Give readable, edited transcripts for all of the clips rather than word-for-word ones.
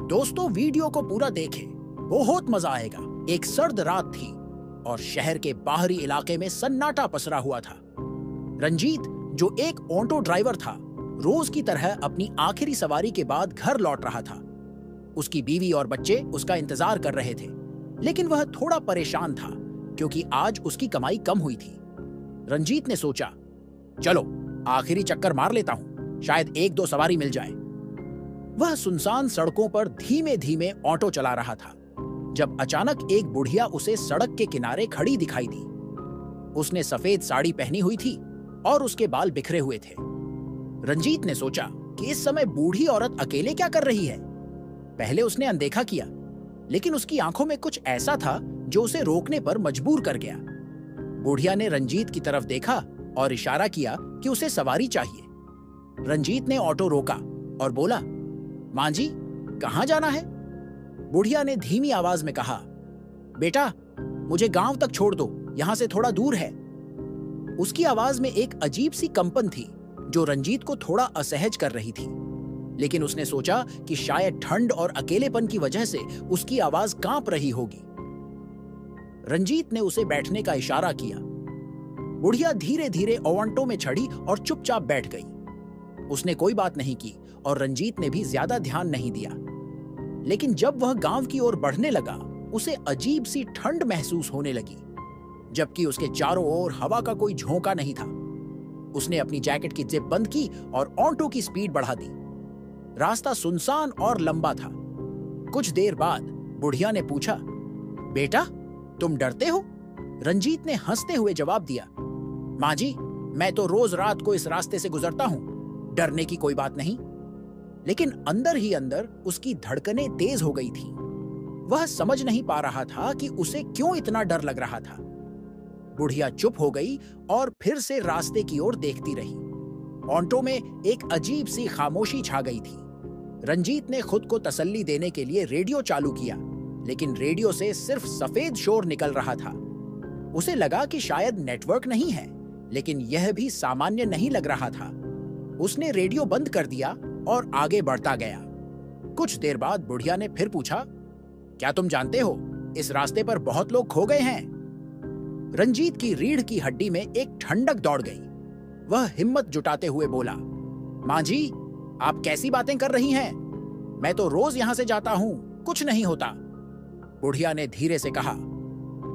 दोस्तों, वीडियो को पूरा देखें, बहुत मजा आएगा। एक सर्द रात थी और शहर के बाहरी इलाके में सन्नाटा पसरा हुआ था। रंजीत, जो एक ऑटो ड्राइवर था, रोज की तरह अपनी आखिरी सवारी के बाद घर लौट रहा था। उसकी बीवी और बच्चे उसका इंतजार कर रहे थे, लेकिन वह थोड़ा परेशान था क्योंकि आज उसकी कमाई कम हुई थी। रंजीत ने सोचा, चलो आखिरी चक्कर मार लेता हूं, शायद एक दो सवारी मिल जाए। वह सुनसान सड़कों पर धीमे धीमे ऑटो चला रहा था जब अचानक एक बुढ़िया उसे सड़क के किनारे खड़ी दिखाई दी। उसने सफेद साड़ी पहनी हुई थी और उसके बाल बिखरे हुए थे। रंजीत ने सोचा कि इस समय बूढ़ी औरत अकेले क्या कर रही है। पहले उसने अनदेखा किया, लेकिन उसकी आंखों में कुछ ऐसा था जो उसे रोकने पर मजबूर कर गया। बुढ़िया ने रंजीत की तरफ देखा और इशारा किया कि उसे सवारी चाहिए। रंजीत ने ऑटो रोका और बोला, मां जी, कहां जाना है? बुढ़िया ने धीमी आवाज में कहा, बेटा, मुझे गांव तक छोड़ दो, यहां से थोड़ा दूर है। उसकी आवाज में एक अजीब सी कंपन थी जो रंजीत को थोड़ा असहज कर रही थी, लेकिन उसने सोचा कि शायद ठंड और अकेलेपन की वजह से उसकी आवाज कांप रही होगी। रंजीत ने उसे बैठने का इशारा किया। बुढ़िया धीरे धीरे ऑटो में चढ़ी और चुपचाप बैठ गई। उसने कोई बात नहीं की और रंजीत ने भी ज्यादा ध्यान नहीं दिया। लेकिन जब वह गांव की ओर बढ़ने लगा, उसे अजीब सी ठंड महसूस होने लगी, जबकि उसके चारों ओर हवा का कोई झोंका नहीं था। उसने अपनी जैकेट की जिप बंद की और ऑटो की स्पीड बढ़ा दी। रास्ता सुनसान और लंबा था। कुछ देर बाद बुढ़िया ने पूछा, बेटा, तुम डरते हो? रंजीत ने हंसते हुए जवाब दिया, मां जी, मैं तो रोज रात को इस रास्ते से गुजरता हूं, डरने की कोई बात नहीं। लेकिन अंदर ही अंदर उसकी धड़कनें तेज हो गई थीं। वह समझ नहीं पा रहा था कि उसे क्यों इतना डर लग रहा था। बुढ़िया चुप हो गई और फिर से रास्ते की ओर देखती रही। ऑटो में एक अजीब सी खामोशी छा गई थी। रंजीत ने खुद को तसल्ली देने के लिए रेडियो चालू किया, लेकिन रेडियो से सिर्फ सफेद शोर निकल रहा था। उसे लगा कि शायद नेटवर्क नहीं है, लेकिन यह भी सामान्य नहीं लग रहा था। उसने रेडियो बंद कर दिया और आगे बढ़ता गया। कुछ देर बाद बुढ़िया ने फिर पूछा, क्या तुम जानते हो, इस रास्ते पर बहुत लोग खो गए हैं? रंजीत की रीढ़ की हड्डी में एक ठंडक दौड़ गई। वह हिम्मत जुटाते हुए बोला, मां जी, आप कैसी बातें कर रही हैं? मैं तो रोज यहां से जाता हूं, कुछ नहीं होता। बुढ़िया ने धीरे से कहा,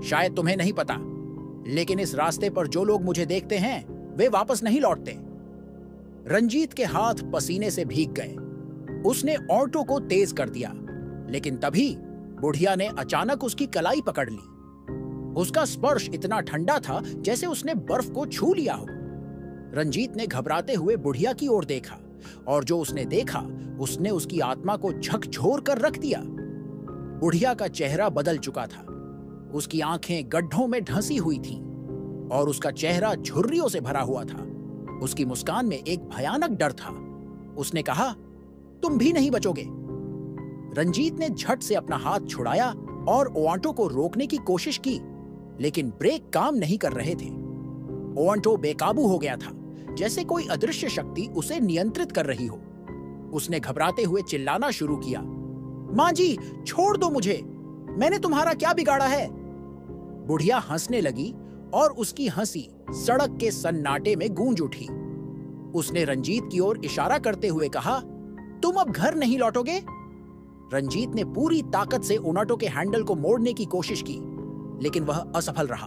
शायद तुम्हें नहीं पता, लेकिन इस रास्ते पर जो लोग मुझे देखते हैं वे वापस नहीं लौटते। रंजीत के हाथ पसीने से भीग गए। उसने ऑटो को तेज कर दिया, लेकिन तभी बुढ़िया ने अचानक उसकी कलाई पकड़ ली। उसका स्पर्श इतना ठंडा था जैसे उसने बर्फ को छू लिया हो। रंजीत ने घबराते हुए बुढ़िया की ओर देखा और जो उसने देखा उसने उसकी आत्मा को झकझोर कर रख दिया। बुढ़िया का चेहरा बदल चुका था। उसकी आंखें गड्ढों में ढंसी हुई थीं और उसका चेहरा झुर्रियों से भरा हुआ था। उसकी मुस्कान में एक भयानक डर था। उसने कहा, तुम भी नहीं बचोगे। रंजीत ने झट से अपना हाथ छुड़ाया और ऑटो को रोकने की कोशिश की, लेकिन ब्रेक काम नहीं कर रहे थे। ऑटो बेकाबू हो गया था, जैसे कोई अदृश्य शक्ति उसे नियंत्रित कर रही हो। उसने घबराते हुए चिल्लाना शुरू किया, मां जी, छोड़ दो मुझे, मैंने तुम्हारा क्या बिगाड़ा है? बुढ़िया हंसने लगी और उसकी हंसी सड़क के सन्नाटे में गूंज उठी। उसने रंजीत की ओर इशारा करते हुए कहा, तुम अब घर नहीं लौटोगे? रंजीत ने पूरी ताकत से ऑटो के हैंडल को मोड़ने की कोशिश की, लेकिन वह असफल रहा।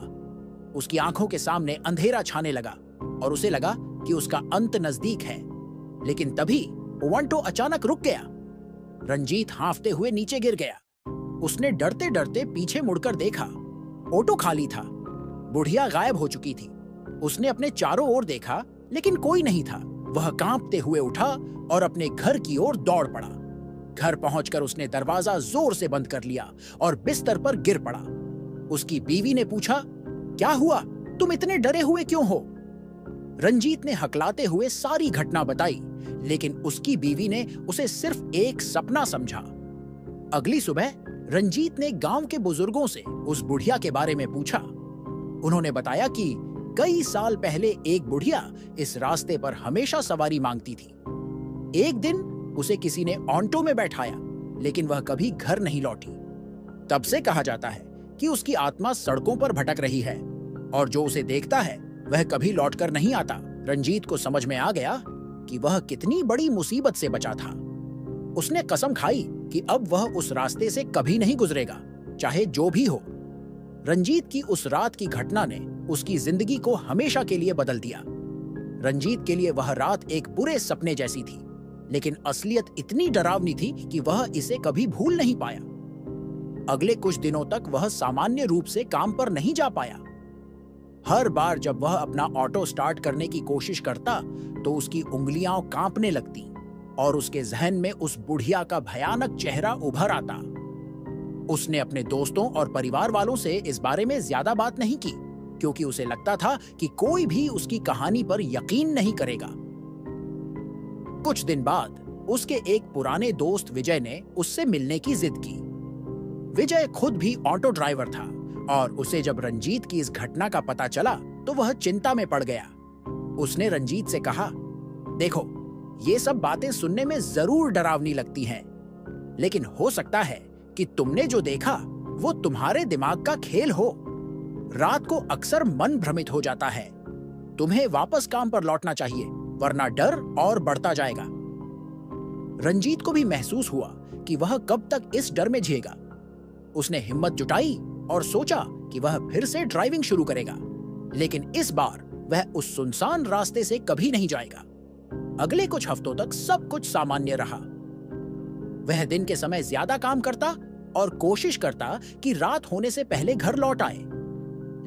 उसकी आंखों के सामने अंधेरा छाने लगा और उसे लगा कि उसका अंत नजदीक है। लेकिन तभी ऑटो अचानक रुक गया। रंजीत हांफते हुए नीचे गिर गया। उसने डरते डरते पीछे मुड़कर देखा। ऑटो खाली था। बुढ़िया गायब हो चुकी थी। उसने अपने चारों ओर देखा, लेकिन कोई नहीं था। वह कांपते हुए उठा और अपने घर की ओर दौड़ पड़ा। घर पहुंचकर उसने दरवाजा जोर से बंद कर लिया और बिस्तर पर गिर पड़ा। उसकी बीवी ने पूछा, क्या हुआ? तुम इतने डरे हुए क्यों हो? रंजीत ने हकलाते हुए सारी घटना बताई, लेकिन उसकी बीवी ने उसे सिर्फ एक सपना समझा। अगली सुबह रंजीत ने गांव के बुजुर्गों से उस बुढ़िया के बारे में पूछा। उन्होंने बताया कि कई साल पहले एक बुढ़िया इस रास्ते पर हमेशा सवारी मांगती थी। एक दिन उसे किसी ने ऑटो में बैठाया लेकिन वह कभी घर नहीं लौटी। तब से कहा जाता है कि उसकी आत्मा सड़कों पर भटक रही है और जो उसे देखता है वह कभी लौटकर नहीं आता। रंजीत को समझ में आ गया कि वह कितनी बड़ी मुसीबत से बचा था। उसने कसम खाई कि अब वह उस रास्ते से कभी नहीं गुजरेगा, चाहे जो भी हो। रंजीत की उस रात की घटना ने उसकी जिंदगी को हमेशा के लिए बदल दिया। रंजीत के लिए वह रात एक बुरे सपने जैसी थी, लेकिन असलियत इतनी डरावनी थी कि वह इसे कभी भूल नहीं पाया। अगले कुछ दिनों तक वह सामान्य रूप से काम पर नहीं जा पाया। हर बार जब वह अपना ऑटो स्टार्ट करने की कोशिश करता तो उसकी उंगलियां कांपने लगती और उसके जहन में उस बुढ़िया का भयानक चेहरा उभर आता। उसने अपने दोस्तों और परिवार वालों से इस बारे में ज्यादा बात नहीं की, क्योंकि उसे लगता था कि कोई भी उसकी कहानी पर यकीन नहीं करेगा। कुछ दिन बाद उसके एक पुराने दोस्त विजय ने उससे मिलने की जिद की। विजय खुद भी ऑटो ड्राइवर था और उसे जब रंजीत की इस घटना का पता चला तो वह चिंता में पड़ गया। उसने रंजीत से कहा, देखो, ये सब बातें सुनने में जरूर डरावनी लगती हैं, लेकिन हो सकता है कि तुमने जो देखा वो तुम्हारे दिमाग का खेल हो। रात को अक्सर मन भ्रमित हो जाता है। तुम्हें वापस काम पर लौटना चाहिए, वरना डर और बढ़ता जाएगा। रंजीत को भी महसूस हुआ कि वह कब तक इस डर में जिएगा। उसने हिम्मत जुटाई और सोचा कि वह फिर से ड्राइविंग शुरू करेगा, लेकिन इस बार वह उस सुनसान रास्ते से कभी नहीं जाएगा। अगले कुछ हफ्तों तक सब कुछ सामान्य रहा। वह दिन के समय ज्यादा काम करता और कोशिश करता कि रात होने से पहले घर लौट आए,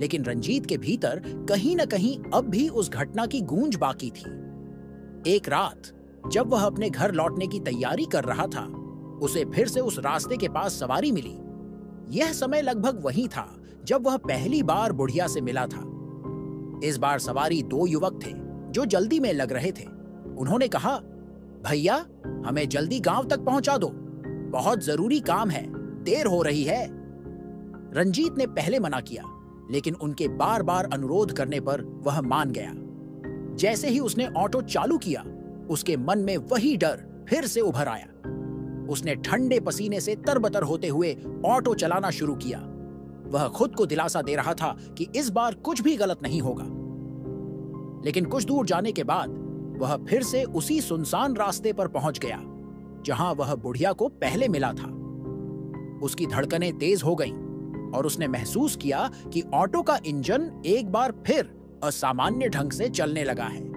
लेकिन रंजीत के भीतर कहीं न कहीं अब भी उस घटना की गूंज बाकी थी। एक रात जब वह अपने घर लौटने की तैयारी कर रहा था, उसे फिर से उस रास्ते के पास सवारी मिली। यह समय लगभग वही था जब वह पहली बार बुढ़िया से मिला था। इस बार सवारी दो युवक थे जो जल्दी में लग रहे थे। उन्होंने कहा, भैया, हमें जल्दी गांव तक पहुंचा दो, बहुत जरूरी काम है, देर हो रही है। रंजीत ने पहले मना किया, लेकिन उनके बार बार अनुरोध करने पर वह मान गया। जैसे ही उसने ऑटो चालू किया, उसके मन में वही डर फिर से उभर आया। उसने ठंडे पसीने से तरबतर होते हुए ऑटो चलाना शुरू किया। वह खुद को दिलासा दे रहा था कि इस बार कुछ भी गलत नहीं होगा। लेकिन कुछ दूर जाने के बाद वह फिर से उसी सुनसान रास्ते पर पहुंच गया जहां वह बुढ़िया को पहले मिला था। उसकी धड़कनें तेज हो गईं और उसने महसूस किया कि ऑटो का इंजन एक बार फिर असामान्य ढंग से चलने लगा है।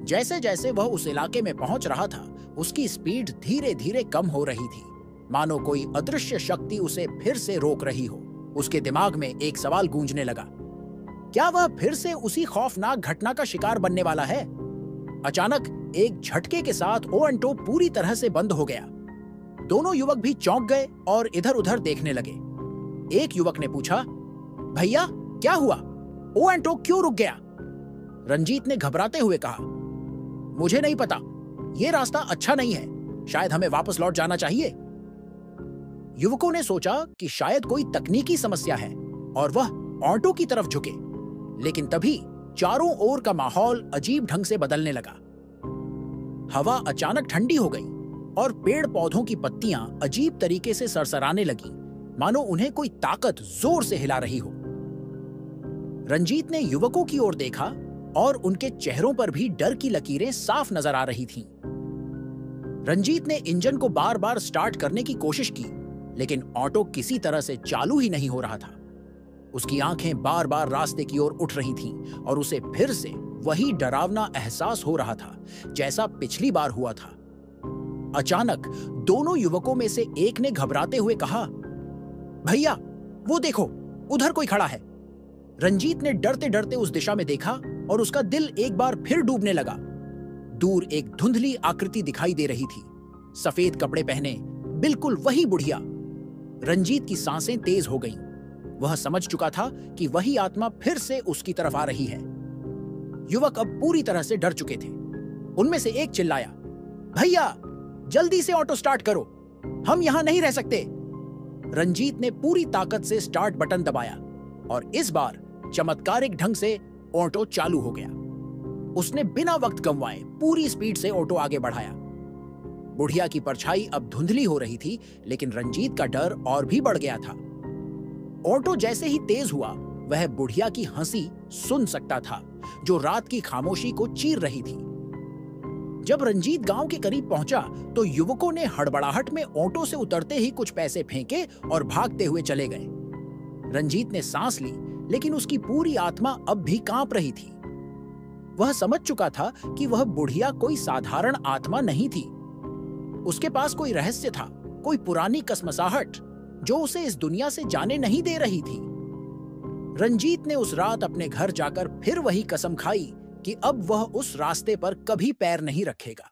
जैसे जैसे वह उस इलाके में पहुंच रहा था, उसकी स्पीड धीरे धीरे कम हो रही थी, मानो कोई अदृश्य शक्ति उसे फिर से रोक रही हो। उसके दिमाग में एक सवाल गूंजने लगा, क्या वह फिर से उसी खौफनाक घटना का शिकार बनने वाला है? अचानक एक झटके के साथ ओ-एंटो पूरी तरह से बंद हो गया। दोनों युवक भी चौंक गए और इधर उधर देखने लगे। एक युवक ने पूछा, भैया, क्या हुआ? ओ-एंटो क्यों रुक गया? रंजीत ने घबराते हुए कहा, मुझे नहीं पता, ये रास्ता अच्छा नहीं है, शायद हमें वापस लौट जाना चाहिए। युवकों ने सोचा कि शायद कोई तकनीकी समस्या है और वह ऑटो की तरफ झुके, लेकिन तभी चारों ओर का माहौल अजीब ढंग से बदलने लगा। हवा अचानक ठंडी हो गई और पेड़ पौधों की पत्तियां अजीब तरीके से सरसराने लगीं, मानो उन्हें कोई ताकत जोर से हिला रही हो। रंजीत ने युवकों की ओर देखा और उनके चेहरों पर भी डर की लकीरें साफ नजर आ रही थीं। रंजीत ने इंजन को बार बार स्टार्ट करने की कोशिश की, लेकिन ऑटो किसी तरह से चालू ही नहीं हो रहा था। उसकी आंखें बार बार रास्ते की ओर उठ रही थीं और उसे फिर से वही डरावना एहसास हो रहा था जैसा पिछली बार हुआ था। अचानक दोनों युवकों में से एक ने घबराते हुए कहा, भैया, वो देखो, उधर कोई खड़ा है। रंजीत ने डरते डरते उस दिशा में देखा और उसका दिल एक बार फिर डूबने लगा। दूर एक धुंधली आकृति दिखाई दे रही थी, सफेद कपड़े पहने, बिल्कुल वही बुढ़िया। रंजीत की सांसें तेज हो गईं। वह समझ चुका था कि वही आत्मा फिर से उसकी तरफ आ रही है। युवक अब पूरी तरह से डर चुके थे। उनमें से एक चिल्लाया, भैया, जल्दी से ऑटो स्टार्ट करो, हम यहां नहीं रह सकते। रंजीत ने पूरी ताकत से स्टार्ट बटन दबाया और इस बार चमत्कारिक ढंग से ऑटो चालू हो गया। उसने बिना वक्त गंवाए पूरी स्पीड से ऑटो आगे बढ़ाया। बुढ़िया की परछाई अब धुंधली हो रही थी, लेकिन रंजीत का डर और भी बढ़ गया था। ऑटो जैसे ही तेज हुआ, वह बुढ़िया की हंसी सुन सकता था, जो रात की खामोशी को चीर रही थी। जब रंजीत गांव के करीब पहुंचा, तो युवकों ने हड़बड़ाहट में ऑटो से उतरते ही कुछ पैसे फेंके और भागते हुए चले गए। रंजीत ने सांस ली, लेकिन उसकी पूरी आत्मा अब भी कांप रही थी। वह समझ चुका था कि वह बुढ़िया कोई साधारण आत्मा नहीं थी। उसके पास कोई रहस्य था, कोई पुरानी कसमसाहट जो उसे इस दुनिया से जाने नहीं दे रही थी। रंजीत ने उस रात अपने घर जाकर फिर वही कसम खाई कि अब वह उस रास्ते पर कभी पैर नहीं रखेगा।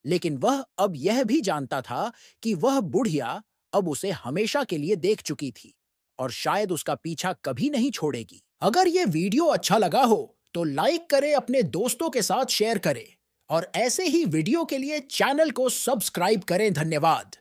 लेकिन वह अब यह भी जानता था कि वह बुढ़िया अब उसे हमेशा के लिए देख चुकी थी और शायद उसका पीछा कभी नहीं छोड़ेगी। अगर यह वीडियो अच्छा लगा हो तो लाइक करें, अपने दोस्तों के साथ शेयर करें और ऐसे ही वीडियो के लिए चैनल को सब्सक्राइब करें। धन्यवाद।